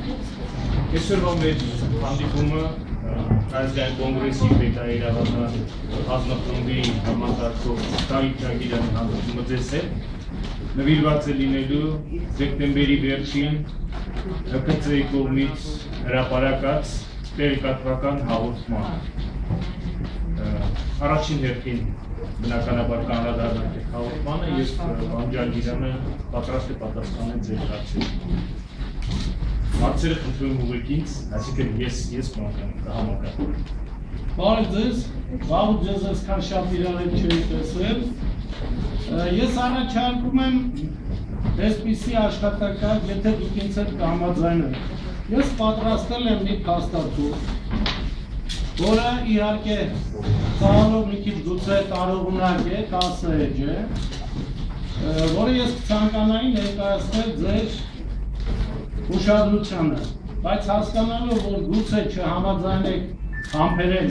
Այսօրվա մեր հանդիպումը Հայաստան կոնգրեսի պետաիրավական հանձնախմբի համակարգող Տարիքագիրյանի հանդիպումը ձեզ հետ նվիրված է լինելու դեկտեմբերի վերջին ՀԿՑ-ի կողմից հրապարակած տեղեկատվական հաղորդման առաջին հերթին բնականաբար կանրադառնանք հաղորդմանը եւ Բանջարգիրյանը պատրաստ է պատասխանել ձեր հարցերին։ Հարցերը խնդրում եմ ուղղեք ինձ, այսինքն ես կհամակարգեմ։ Բարև ձեզ, վաղուց ձեզ այսքան շատ իրար հետ չէի տեսել։ Ես առաջարկում եմ այսպիսի աշխատակարգ, եթե դուք ինձ հետ կհամաձայնեք։ Ես պատրաստել եմ մի փաստաթուղթ, որը իհարկե ծավալով մի քիչ գուցե տարողունակ է, կասեջ է, որը ես կցանկանայի ներկայացնել ձեր ուշադրությանը, բայց հասկանալով, որ գուցե չհամաձայնեք համբերել,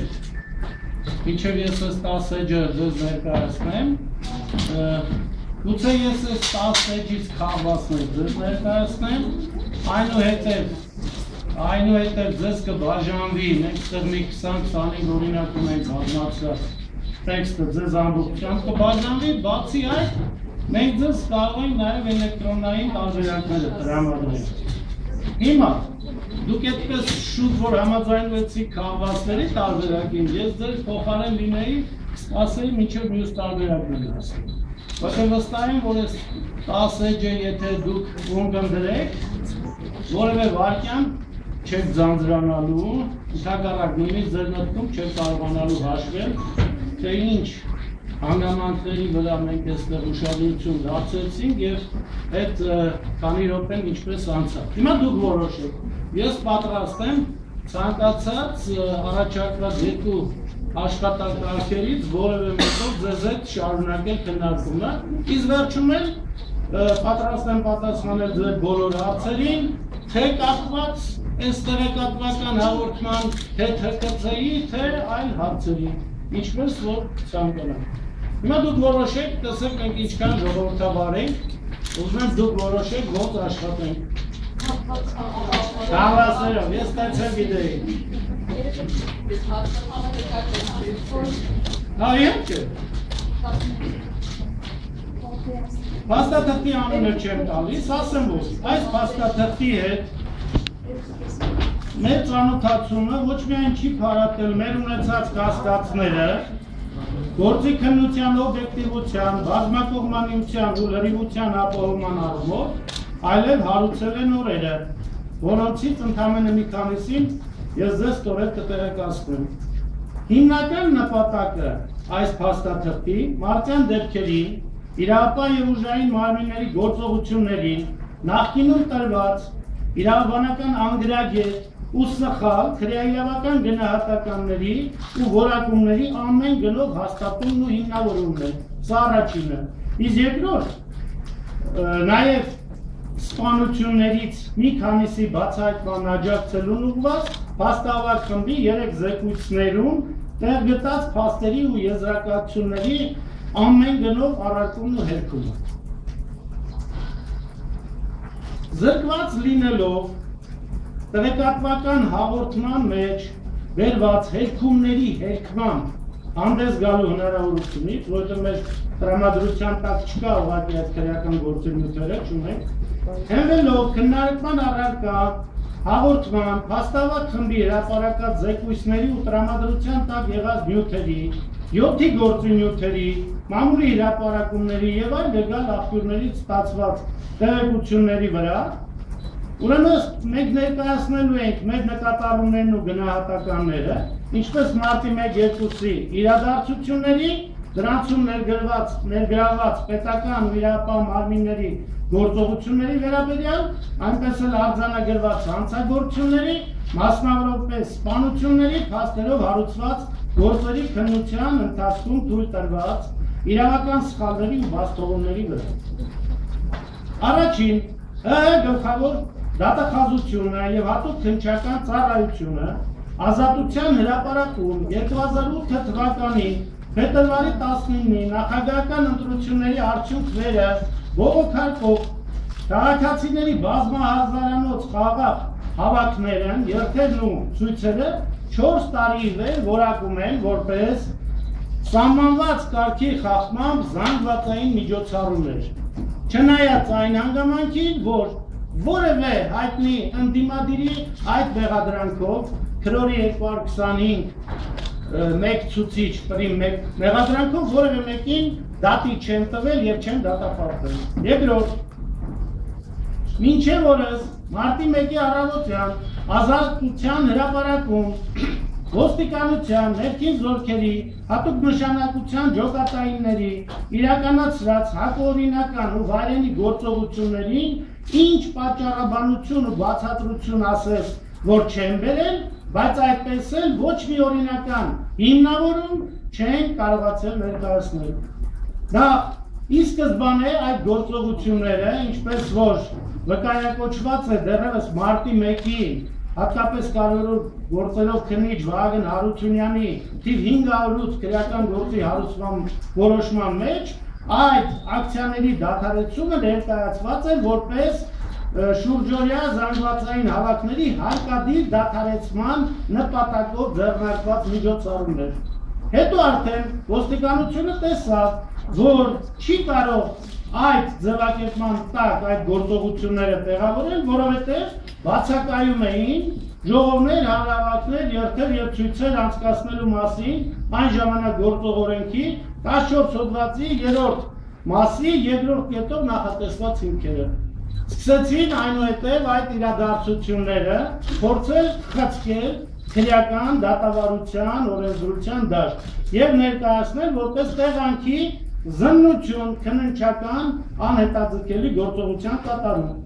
մինչև ես այս 10 էջը ձեզ ներկայացնեմ, գուցե ես այս 10 էջից քաղվածներ ձեզ ներկայացնեմ, այնուհետև ձեզ կբաժանվի, մենք ստեղ մի 20-25 օրինակ ունենք հազմացրած տեքստը ձեզ ամբողջությամբ կբաժանվի, բացի այդ, մենք ձեզ կարող ենք նաև էլեկտրոնային տարբերակները տրամադրել։ Հիմա, դուք այդպես շուտ, որ համաձայնվեցիք քաղվածների տարբերակին, ես ձեր փոխարեն լինեի, ասեի մինչև մյուս տարբերակները ասել։ Բայց վստահ եմ, որ այս 10 էջը, եթե դուք ունկնդրեք, որևէ վարքյան չեք ձանձրանալու, ընդհակառակ նույնիսկ ձեր մտքում չեք կարողանալու հաշվել, թե ինչ հանգամանքների վրա մենք այստեղ ուշադրություն դարձրեցինք եւ այդ քանի րոպեն ինչպես անցավ։ Հիմա դուք որոշեք։ Ես պատրաստ եմ ցանկացած առաջարկված երկու աշխատակարգերից որևէ մեկով ձեզ հետ շարունակել քննարկումը, իսկ վերջում էլ պատրաստ եմ պատասխանել ձեր բոլոր հարցերին, թե կապված այս տեղեկատվական հաղորդման, թե ՀԿՑ-ի, թե այլ հարցերի, ինչպես որ ցանկանաք։ Հիմա դուք որոշեք, տեսեք մենք ինչքան ժողովրդավար ենք, ուզում եմ դուք որոշեք ոնց աշխատենք։ Քաղաքներով, ես տեցեմ գիտեի։ Հայ չէ։ Փաստաթղթի անունը չեմ տալիս, ասեմ որ այս փաստաթղթի հետ մեր ծանոթացումը ոչ միայն չի փարատել մեր ունեցած կասկածները, գործի քննության օբյեկտիվության, բազմակողմանիության ու լրիվության ապահովման առումով, այլև հարուցել է նորերը, որոնցից ընդամենը մի քանիսին ես ձեզ ստորև կտեղեկացնեմ։ Հիմնական նպատակը այս փաստաթղթի մարդկային դեպքերի, իրավապահ և ուժային մարմինների գործողություններին, նախկինում տրված իրավաբանական անգրագետ ու սխալ քրեաիրավական գնահատականների ու որակումների ամեն գնով հաստատումն ու հիմնավորումն է, սա առաջինը։ Իսկ երկրորդ, նաև սպանություններից մի քանիսի բացահայտման աջակցելուն ուղղված փաստավար խմբի 3 զեկույցներում տեղ գտած փաստերի ու եզրակացությունների ամեն գնով առարկումն ու հերքումը։ Զրկված լինելով տեղեկատվական հաղորդման մեջ վերված հերքումների հերքման հանդես գալու հնարավորությունից, որովհետև մեր տրամադրության տակ չկա ուղղակի այդ քրեական գործունեությունները չունենք, հենվելով քննարկման առարկա հաղորդման, փաստավար խմբի հրապարակած զեկույցների ու տրամադրության տակ եղած նյութերի, 7-ի գործունեությունների, մամուլի հրապարակումների եւ այլ լեգալ աղբյուրներից ստացված տեղեկությունների վրա, ուրեմն մենք ներկայացնելու ենք մեր նկատառումներն ու գնահատականները, ինչպես մարտի 1-2-ի իրադարձությունների, դրանցում ներգրավված պետական ու իրավապահ մարմինների գործողությունների վերաբերյալ, այնպես էլ արձանագրված հանցագործությունների, մասնավորապես սպանությունների փաստերով հարուցված գործերի քննության ընթացքում թույլ տրված իրավական սխալների ու բացթողումների վրա։ Առաջին, ՀՀ գլխավոր դատախազությունը եւ հատուկ քննչական ծառայությունը ազատության հրապարակում 2008 թվականի փետրվարի 19-ի նախագահական ընտրությունների արդյունքները բողոքարկող քաղաքացիների բազմահազարանոց խաղաղ հավաքներն, երթերն ու ցույցերը 4 տարի վեր որակում են որպես սահմանված կարգի խախտմամբ զանգվածային միջոցառումներ։ Չնայած այն հանգամանքին, որ որևէ հայտնի ընդդիմադիրի այդ մեղադրանքով քրորի 225 մեկ ցուցիչ պրիմ մեկ մեղադրանքով որևէ մեկին դատի չեն տվել եւ չեն դատապարտել։ Երկրորդ, մինչև օրս մարտի 1-ի առավոտյան ազատության հրապարակում ոստիկանության, ներքին զորքերի, հատուկ նշանակության ջոկատայինների իրականացրած հակօրինական ու վայրենի գործողություններին ինչ պատճառաբանություն ու բացատրություն ասես, որ չեն բերել, բայց այդպես էլ ոչ մի օրինական հիմնավորում չեն կարողացել ներկայացնել։ Դա ի սկզբանե այդ գործողությունները, ինչպես որ վկայակոչված է դեռևս մարտի 1-ին, հատկապես կարևոր գործերով քննիչ Վահագն Հարությունյանի թիվ 508 քրեական գործի հարուցման որոշման մեջ, այդ ակցիաների դադարեցումը ներկայացված է որպես շուրջօրյա զանգվածային հավաքների հարկադիր դադարեցման նպատակով ձեռնարկված միջոցառումներ։ Հետո արդեն ոստիկանությունը տեսավ, որ չի կարող այդ ձևակերպման տակ այդ գործողությունները տեղավորել, որովհետև բացակայում էին ժողովներ, հանրահավաքներ, երթեր եւ ցույցեր անցկացնելու մասին այն ժամանակ գործող օրենքի 14 հոդվածի 3-րդ մասի 2-րդ կետով նախատեսված հիմքերը։ Սկսեցին այնուհետև այդ իրադարձությունները փորձել խցկել քրեական դատավարության օրենսդրության դաշտ եւ ներկայացնել որպես տեղանքի զննություն քննչական անհետաձգելի գործողության կատարում։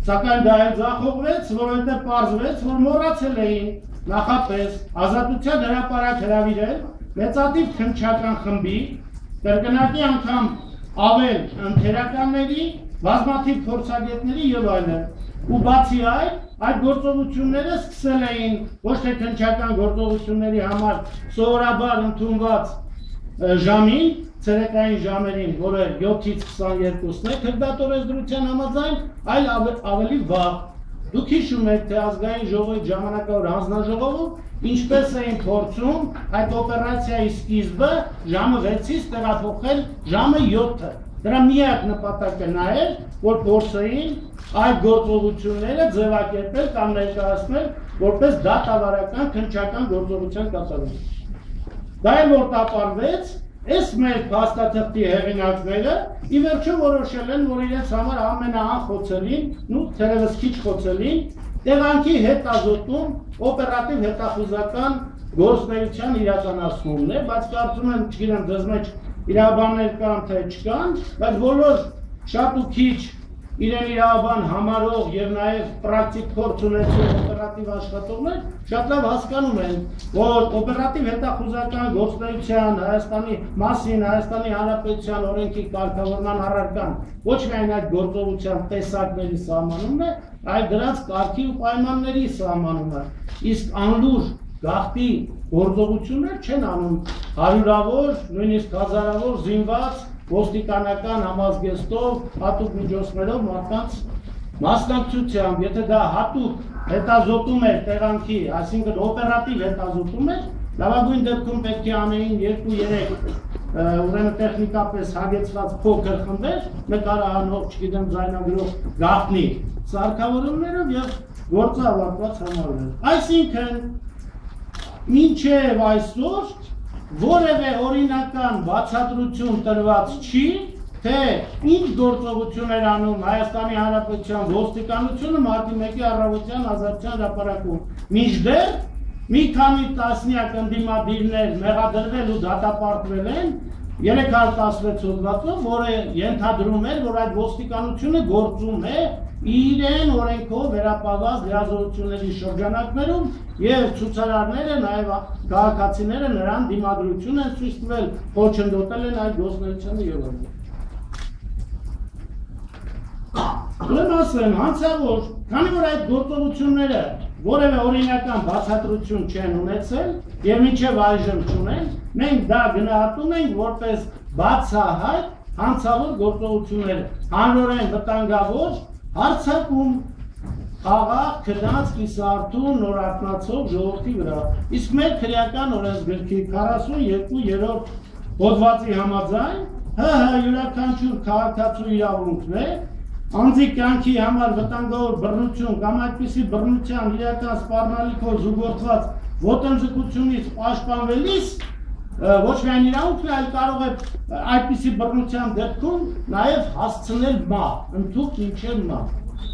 Սակայն դա էլ ձախողվեց, որովհետև պարզվեց, որ մոռացել էին նախապես ազատության հրապարակ հրավիրել մեծատիվ քննչական խմբի, կրկնակի անգամ ավել ընթերականների, բազմաթիվ փորձագետների եւ այլն։ Ու բացի այդ գործողությունները սկսել էին ոչ թե քննչական գործողությունների համար սովորաբար ընդունված ժամին, ցերեկային ժամերին, որը 7-ից 22-ն է քրդատորեզրության համաձայն, այլ ավելի վաղ։ Դուք հիշում եք, թե ազգային ժողովի ժամանակավոր հանձնաժողովում ինչպես էին փորձում այդ օպերացիայի սկիզբը ժամը 6-ից տեղափոխել ժամը 7-ը։ Դրա միակ նպատակը նա էր, որ փորձեին այդ գործողությունները ձևակերպել կամ ներկայացնել որպես դատավարական քննչական գործողության կատարում։ Դա էլ որ տապալվեց, այս մեր փաստաթղթի հեղինակները ի վերջո որոշել են, որ իրենց համար ամենաանխոցելին, թերևս քիչ խոցելին, տեղանքի հետազոտում օպերատիվ հետախուզական գործունեության իրականացումն է, բայց կարծում եմ, չգիտեմ, դες մեջ իրավաբաններ կան թե չկան, բայց բոլոր շատ ու քիչ իրեն իրավաբան համարող եւ նաեւ պրակտիկ փորձ ունեցող օպերատիվ աշխատողներ շատ լավ հասկանում են, որ օպերատիվ հետախուզական գործունեության Հայաստանի մասին Հայաստանի Հանրապետության օրենքի կարգավորման առարկան ոչ միայն այդ գործողության տեսակների սահմանումն է, այլ դրանց կարգի ու պայմանների սահմանումը, իսկ անլուր գաղթի գործողություններ չեն անում հարյուրավոր, նույնիսկ հազարավոր զինված ոստիկանական համազգեստով, հատուկ միջոցներով մարդկանց մասնակցությամբ, եթե դա հատուկ հետազոտում էր տեղանքի, այսինքն օպերատիվ հետազոտում էր, լավագույն դեպքում պետք է անեին 2-3 ուրեմն տեխնիկապես հագեցված փոքր խմբեր, նկարահանող, չգիտեմ, ձայնագրող գաղտնի սարքավորումներով եւ գործը ավարտված համարվել։ Այսինքն մինչև այսօր որևէ օրինական բացատրություն տրված չի, թե ինչ գործողություններ անում Հայաստանի Հանրապետության ոստիկանությունը մարտի 1-ի առավոտյան ազատության հրապարակում։ Մինչդեռ մի քանի տասնյակ ընդդիմադիրներ մեղադրվել ու դատապարտվել են 316 հոդվածով, որը ենթադրում էր, որ այդ ոստիկանությունը գործում է իրեն օրենքով վերապահված լիազորությունների շրջանակներում եւ ցուցարարները նաեւ քաղաքացիները նրան դիմադրություն են ցույց տվել, խոչընդոտել են այդ գործունեությանը եւ այլն։ Ուրեմն ասեմ, հանցավոր, քանի որ այդ գործողությունները որևէ օրինական բացատրություն չեն ունեցել եւ մինչեւ այժմ չունեն, մենք դա գնահատում ենք որպես բացահայտ հանցավոր գործողություններ, հանրորեն վտանգավոր հարձակում աղաղ քնած կիսարթու նորարթնացող ժողովրդի վրա։ Իսկ մեր քրեական օրենսգրքի 42-րդ հոդվածի համաձայն ՀՀ յուրաքանչյուր քաղաքացու իրավունքն է անձի կյանքի համար վտանգավոր բռնություն կամ այդպիսի բռնության իրական սպառնալիքով զուգորդված ոտնձգությունից պաշտպանվելիս ոչ միայն իրավունքն է, այլ կարող է այդպիսի բռնության դեպքում նաև հասցնել մահ, ընդհուպ մինչև մահ։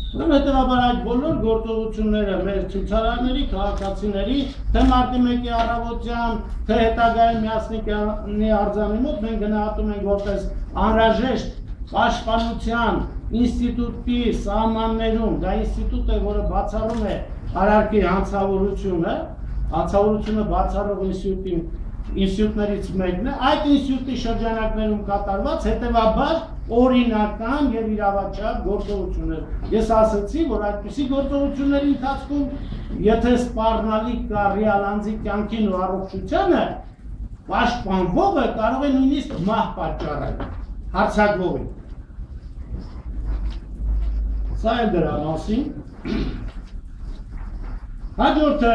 Ուրեմն հետևաբար այդ բոլոր գործողությունները մեր ցուցարարների, քաղաքացիների, թե մարտի 1-ի առավոտյան, թե հետագայում Միասնիկյանի արձանի մոտ մենք գնահատում ենք որպես անհրաժեշտ պաշտպանության ինստիտուտի սահմաններում, դա ինստիտուտ է, որը բացառում է արարքի հանցավորությունը բացառող ինստիտուտներից մեկն է, այդ ինստիտուտի շրջանակներում կատարված հետևաբար օրինական եւ իրավաչափ գործողություններ։ Ես ասացի, որ այդպիսի գործողությունների ընթացքում եթե սպառնալիք կա ռեալ անձի կյանքին ու առողջությանը, պաշտպանվողը կարող է նույնիսկ մահ պատճառել հարձակվողին։ Սա է դրա մասին։ Հաջորդը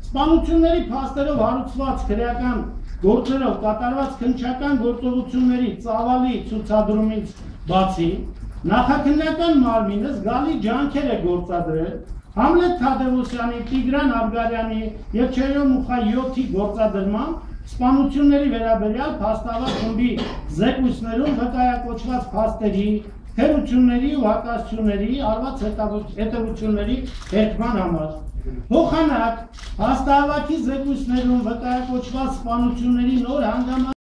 սպանությունների փաստերով հարուցված քրեական գործերով կատարված քննչական գործողությունների ծավալի ցուցադրումից բացի նախաքննական մարմինը զգալի ջանքեր է գործադրել Համլետ Թադևոսյանի, Տիգրան Աբգարյանի եւ Չերյո Մուխայոթի գործադրման սպանությունների վերաբերյալ փաստավոր խմբի զեկույցներում վկայակոչված փաստերի, թերությունների ու հակասությունների արված հետևությունների հերթման համար։ Փոխանակ, հաստահավաքի զեկույցներում վկայակոչված սպանությունների նոր հանգամանքների